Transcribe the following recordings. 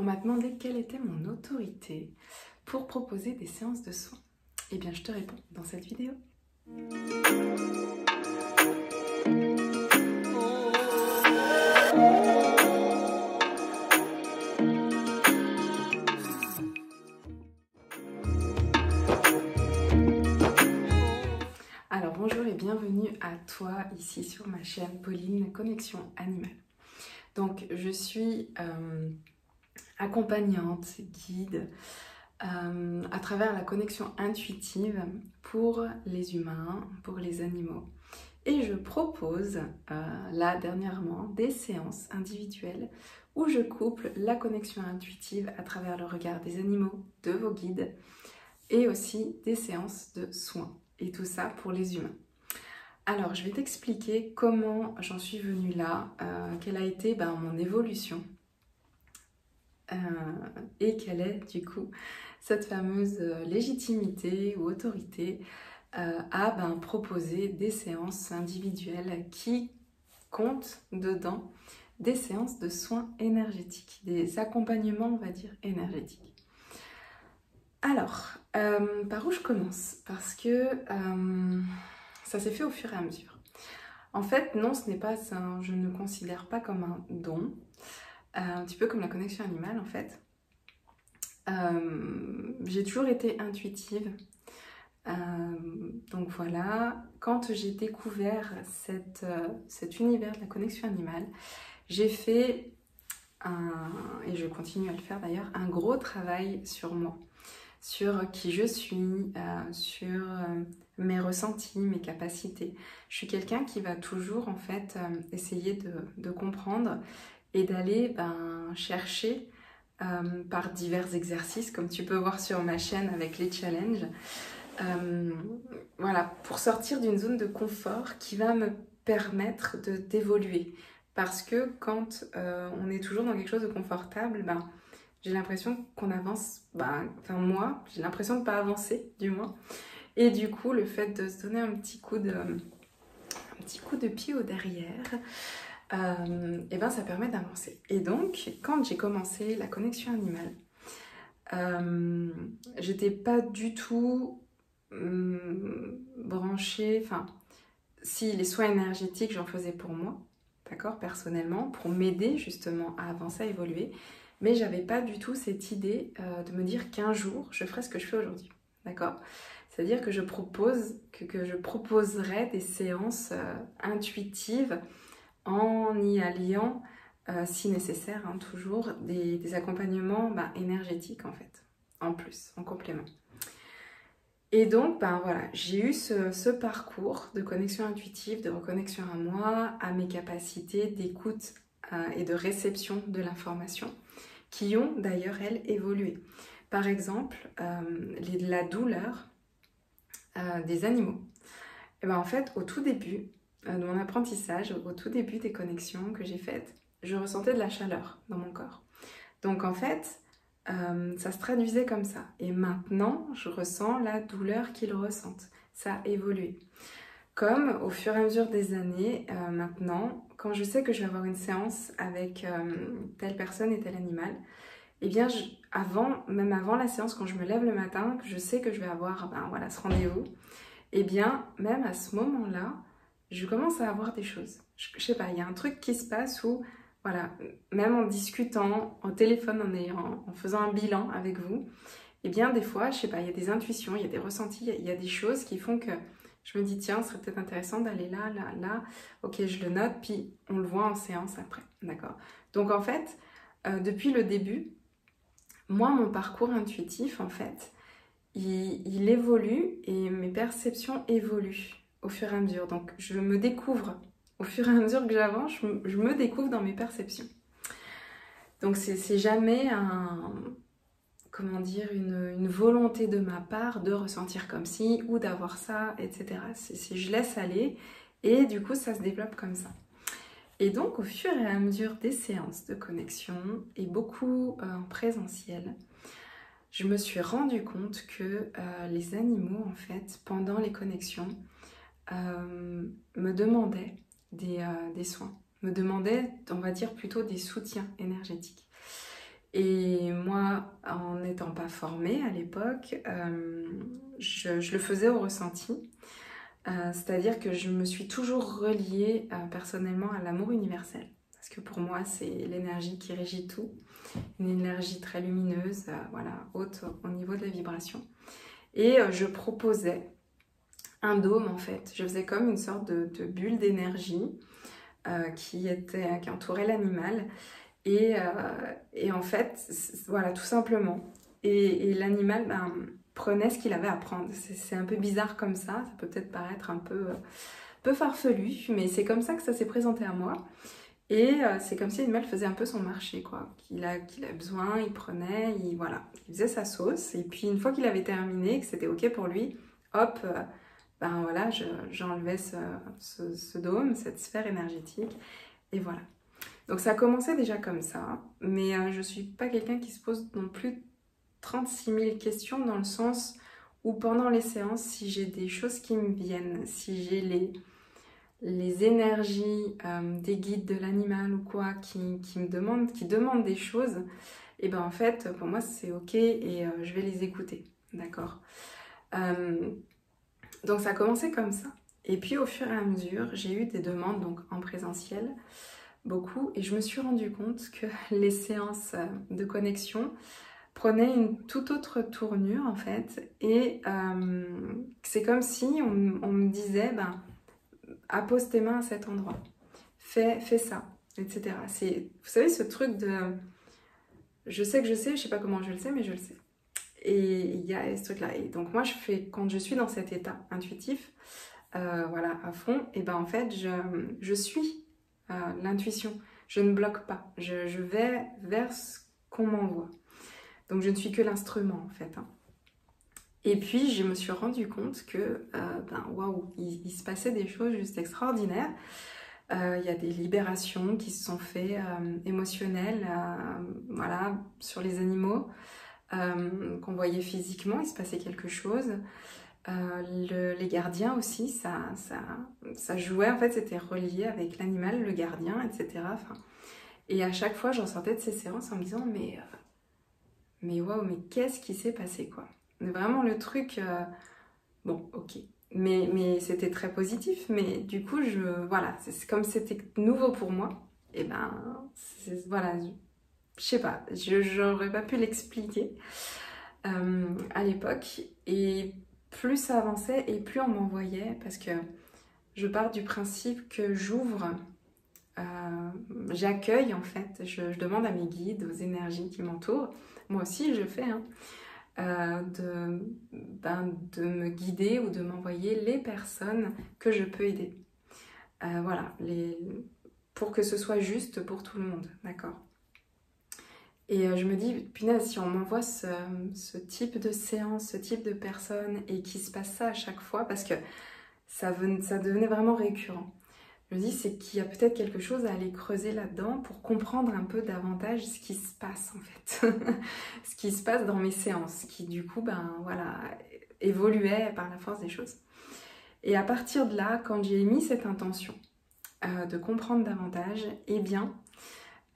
On m'a demandé quelle était mon autorité pour proposer des séances de soins. Eh bien, je te réponds dans cette vidéo. Alors, bonjour et bienvenue à toi ici sur ma chaîne Pauline Connexion Animale. Donc, je suis accompagnante, guide à travers la connexion intuitive pour les humains, pour les animaux. Et je propose là dernièrement des séances individuelles où je couple la connexion intuitive à travers le regard des animaux, de vos guides, et aussi des séances de soins. Et tout ça pour les humains. Alors, je vais t'expliquer comment j'en suis venue là, quelle a été mon évolution et quelle est du coup cette fameuse légitimité ou autorité à proposer des séances individuelles qui comptent dedans des séances de soins énergétiques, des accompagnements, on va dire, énergétiques. Alors, par où je commence? Parce que ça s'est fait au fur et à mesure. En fait, non, ce n'est pas ça, je ne considère pas comme un don, un petit peu comme la connexion animale en fait. J'ai toujours été intuitive. Donc voilà, quand j'ai découvert cet univers de la connexion animale, j'ai fait, et je continue à le faire d'ailleurs, un gros travail sur moi, sur qui je suis, sur mes ressentis, mes capacités. Je suis quelqu'un qui va toujours en fait essayer de comprendre et d'aller chercher par divers exercices, comme tu peux voir sur ma chaîne avec les challenges, voilà, pour sortir d'une zone de confort qui va me permettre d'évoluer. Parce que quand on est toujours dans quelque chose de confortable, j'ai l'impression qu'on avance, enfin moi, j'ai l'impression de ne pas avancer, du moins. Et du coup, le fait de se donner un petit coup de pied au derrière, ça permet d'avancer. Et donc, quand j'ai commencé la connexion animale, j'étais pas du tout branchée, enfin, si les soins énergétiques, j'en faisais pour moi, d'accord, personnellement, pour m'aider justement à avancer, à évoluer, mais j'avais pas du tout cette idée de me dire qu'un jour, je ferai ce que je fais aujourd'hui, d'accord? C'est-à-dire que je proposerai des séances intuitives en y alliant, si nécessaire, toujours, des accompagnements énergétiques en fait, en plus, en complément. Et donc, voilà, j'ai eu ce parcours de connexion intuitive, de reconnexion à moi, à mes capacités d'écoute et de réception de l'information, qui ont d'ailleurs, elles, évolué. Par exemple, la douleur des animaux. Et en fait, au tout début de mon apprentissage, au tout début des connexions que j'ai faites, je ressentais de la chaleur dans mon corps. Donc en fait, ça se traduisait comme ça. Et maintenant, je ressens la douleur qu'ils ressentent. Ça a évolué. Comme au fur et à mesure des années, maintenant, quand je sais que je vais avoir une séance avec telle personne et tel animal, eh bien, même avant la séance, quand je me lève le matin, que je sais que je vais avoir ce rendez-vous, eh bien, même à ce moment-là, je commence à avoir des choses. Je sais pas, il y a un truc qui se passe où, voilà, même en discutant, au téléphone, en faisant un bilan avec vous, eh bien, des fois, je sais pas, il y a des intuitions, il y a des ressentis, il y a des choses qui font que je me dis, tiens, ce serait peut-être intéressant d'aller là, là, là. Ok, je le note, puis on le voit en séance après, d'accord? Donc, en fait, depuis le début, moi, mon parcours intuitif, en fait, il évolue et mes perceptions évoluent au fur et à mesure. Donc, je me découvre au fur et à mesure que j'avance, je me découvre dans mes perceptions. Donc, c'est jamais une volonté de ma part de ressentir comme ci ou d'avoir ça, etc. Je laisse aller et du coup, ça se développe comme ça. Et donc, au fur et à mesure des séances de connexion et beaucoup en présentiel, je me suis rendu compte que les animaux, en fait, pendant les connexions, me demandaient des soins, me demandaient, on va dire, plutôt des soutiens énergétiques. Et moi, en n'étant pas formée à l'époque, je le faisais au ressenti. C'est-à-dire que je me suis toujours reliée personnellement à l'amour universel. Parce que pour moi, c'est l'énergie qui régit tout. Une énergie très lumineuse, voilà, haute au niveau de la vibration. Et je proposais un dôme en fait. Je faisais comme une sorte de bulle d'énergie qui entourait l'animal. Et en fait, voilà, tout simplement. Et l'animal prenait ce qu'il avait à prendre. C'est un peu bizarre comme ça peut peut-être paraître un peu farfelu, mais c'est comme ça que ça s'est présenté à moi. Et c'est comme si l'animal faisait un peu son marché, quoi. Qu'il a besoin, il prenait, voilà, il faisait sa sauce. Et puis une fois qu'il avait terminé, que c'était OK pour lui, hop, ben voilà, j'enlevais ce dôme, cette sphère énergétique. Et voilà. Donc ça a commencé déjà comme ça, mais je suis pas quelqu'un qui se pose non plus 36 000 questions dans le sens où pendant les séances, si j'ai des choses qui me viennent, si j'ai les énergies des guides de l'animal ou quoi qui demandent des choses, et ben en fait pour moi c'est OK et je vais les écouter, d'accord. Donc ça a commencé comme ça. Et puis au fur et à mesure, j'ai eu des demandes donc en présentiel, beaucoup, et je me suis rendu compte que les séances de connexion prenaient une toute autre tournure en fait, et c'est comme si on me disait appose tes mains à cet endroit, fais ça, etc. Vous savez ce truc de je sais que je sais, je sais pas comment je le sais, mais je le sais. Et il y a ce truc là, et donc moi quand je suis dans cet état intuitif, voilà, à fond, et ben en fait je suis l'intuition, je ne bloque pas, je vais vers ce qu'on m'envoie. Donc je ne suis que l'instrument en fait, hein. Et puis je me suis rendu compte que waouh, il se passait des choses juste extraordinaires. Il y a des libérations qui se sont faites émotionnelles, voilà, sur les animaux, qu'on voyait physiquement, il se passait quelque chose. Les gardiens aussi, ça jouait, en fait, c'était relié avec l'animal, le gardien, etc. Enfin, et à chaque fois, j'en sortais de ces séances en me disant, mais waouh, mais qu'est-ce qui s'est passé, quoi. Mais vraiment, le truc, bon, ok. Mais c'était très positif, mais du coup, voilà, c'est comme c'était nouveau pour moi, et ben, voilà, je sais pas, j'aurais pas pu l'expliquer à l'époque, et plus ça avançait et plus on m'envoyait, parce que je pars du principe que j'ouvre, j'accueille en fait, je demande à mes guides, aux énergies qui m'entourent, moi aussi je le fais, hein, de me guider ou de m'envoyer les personnes que je peux aider. Voilà, pour que ce soit juste pour tout le monde, d'accord. Et je me dis, punaise, si on m'envoie ce type de séance, ce type de personne, et qu'il se passe ça à chaque fois, parce que ça devenait vraiment récurrent. Je me dis, c'est qu'il y a peut-être quelque chose à aller creuser là-dedans pour comprendre un peu davantage ce qui se passe en fait. Ce qui se passe dans mes séances, qui du coup, voilà, évoluait par la force des choses. Et à partir de là, quand j'ai mis cette intention de comprendre davantage, eh bien,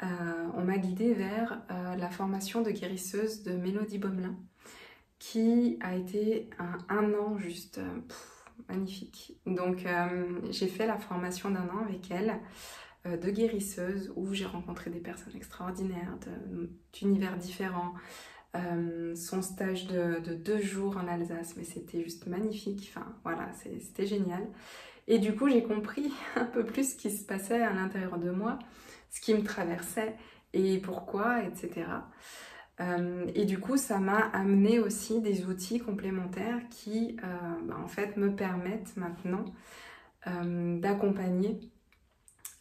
on m'a guidée vers la formation de guérisseuse de Mélodie Baumelin, qui a été un an juste magnifique. Donc j'ai fait la formation d'1 an avec elle, de guérisseuse, où j'ai rencontré des personnes extraordinaires, d'univers différents. Son stage de 2 jours en Alsace, mais c'était juste magnifique, enfin voilà, c'était génial. Et du coup j'ai compris un peu plus ce qui se passait à l'intérieur de moi, ce qui me traversait et pourquoi, etc. Et du coup ça m'a amené aussi des outils complémentaires qui en fait me permettent maintenant d'accompagner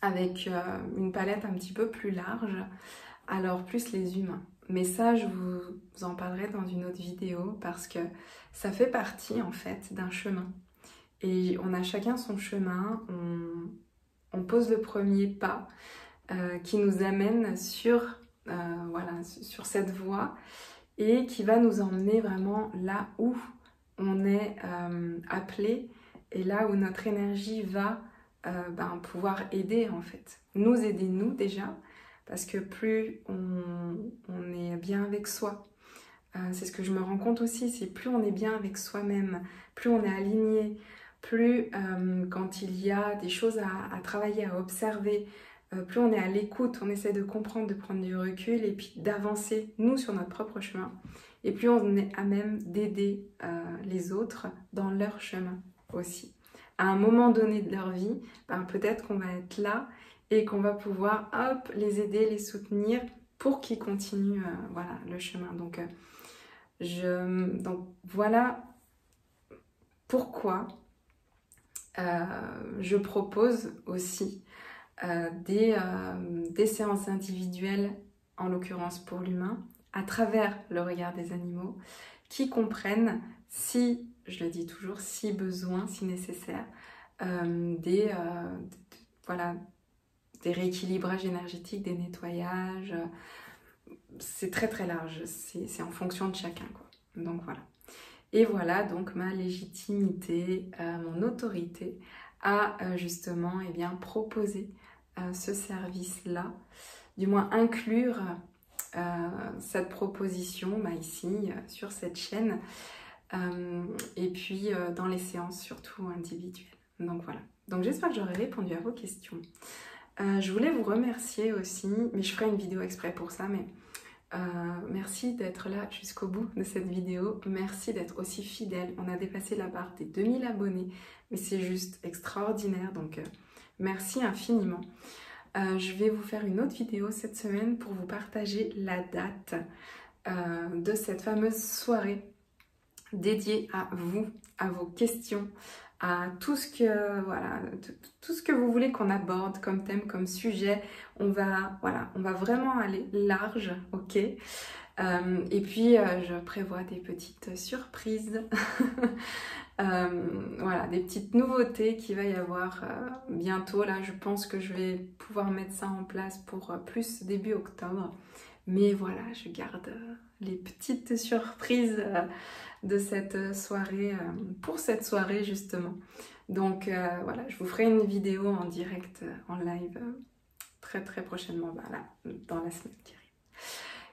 avec une palette un petit peu plus large, alors plus les humains. Mais ça, je vous en parlerai dans une autre vidéo parce que ça fait partie en fait d'un chemin. Et on a chacun son chemin, on pose le premier pas qui nous amène voilà, sur cette voie et qui va nous emmener vraiment là où on est appelé et là où notre énergie va pouvoir aider en fait. Nous aider nous déjà, parce que plus on est bien avec soi. C'est ce que je me rends compte aussi, c'est plus on est bien avec soi-même, plus on est aligné, plus quand il y a des choses à travailler, à observer, plus on est à l'écoute, on essaie de comprendre, de prendre du recul et puis d'avancer, nous, sur notre propre chemin. Et plus on est à même d'aider les autres dans leur chemin aussi. À un moment donné de leur vie, ben, peut-être qu'on va être là et qu'on va pouvoir, hop, les aider, les soutenir pour qu'ils continuent voilà, le chemin. Donc voilà pourquoi je propose aussi des séances individuelles, en l'occurrence pour l'humain, à travers le regard des animaux, qui comprennent, si, je le dis toujours, si besoin, si nécessaire, voilà, des rééquilibrages énergétiques, des nettoyages. C'est très très large, c'est en fonction de chacun, quoi. Donc voilà. Et voilà donc ma légitimité, mon autorité à justement proposer ce service-là, du moins inclure cette proposition ici sur cette chaîne et puis dans les séances surtout individuelles. Donc voilà. Donc j'espère que j'aurai répondu à vos questions. Je voulais vous remercier aussi, mais je ferai une vidéo exprès pour ça, mais merci d'être là jusqu'au bout de cette vidéo. Merci d'être aussi fidèle. On a dépassé la barre des 2000 abonnés, mais c'est juste extraordinaire. Donc merci infiniment. Je vais vous faire une autre vidéo cette semaine pour vous partager la date de cette fameuse soirée dédiée à vous, à vos questions, à tout ce que vous voulez qu'on aborde comme thème, comme sujet. On va vraiment aller large, ok. Et puis je prévois des petites surprises, voilà, des petites nouveautés qu'il va y avoir bientôt. Là, je pense que je vais pouvoir mettre ça en place pour plus début octobre. Mais voilà, je garde les petites surprises de cette soirée, pour cette soirée justement. Donc voilà, je vous ferai une vidéo en direct, en live, très très prochainement, voilà, dans la semaine qui arrive.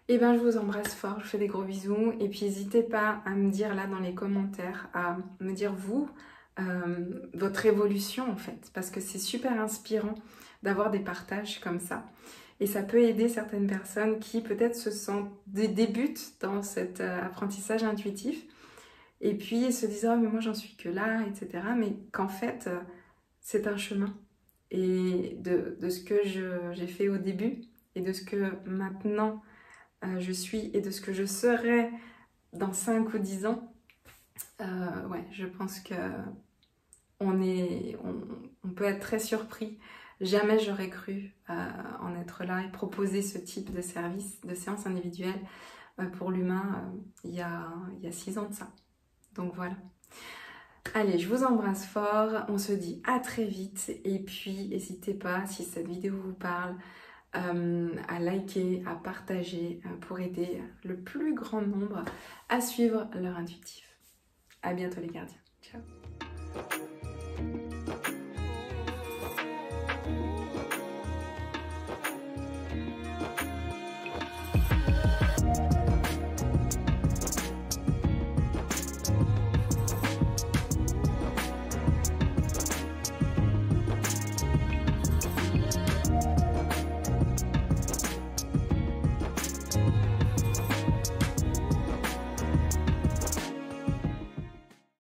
Et bien je vous embrasse fort, je vous fais des gros bisous. Et puis n'hésitez pas à me dire là dans les commentaires, à me dire vous, votre évolution en fait. Parce que c'est super inspirant d'avoir des partages comme ça. Et ça peut aider certaines personnes qui peut-être débutent dans cet apprentissage intuitif. Et puis se disent « Oh mais moi j'en suis que là », etc. Mais qu'en fait, c'est un chemin. Et de ce que j'ai fait au début et de ce que maintenant je suis et de ce que je serai dans 5 ou 10 ans, ouais, je pense que on peut être très surpris. Jamais j'aurais cru en être là et proposer ce type de service, de séance individuelle pour l'humain il y a 6 ans de ça. Donc voilà. Allez, je vous embrasse fort, on se dit à très vite et puis n'hésitez pas, si cette vidéo vous parle, à liker, à partager pour aider le plus grand nombre à suivre leur intuitif. À bientôt les gardiens. Ciao.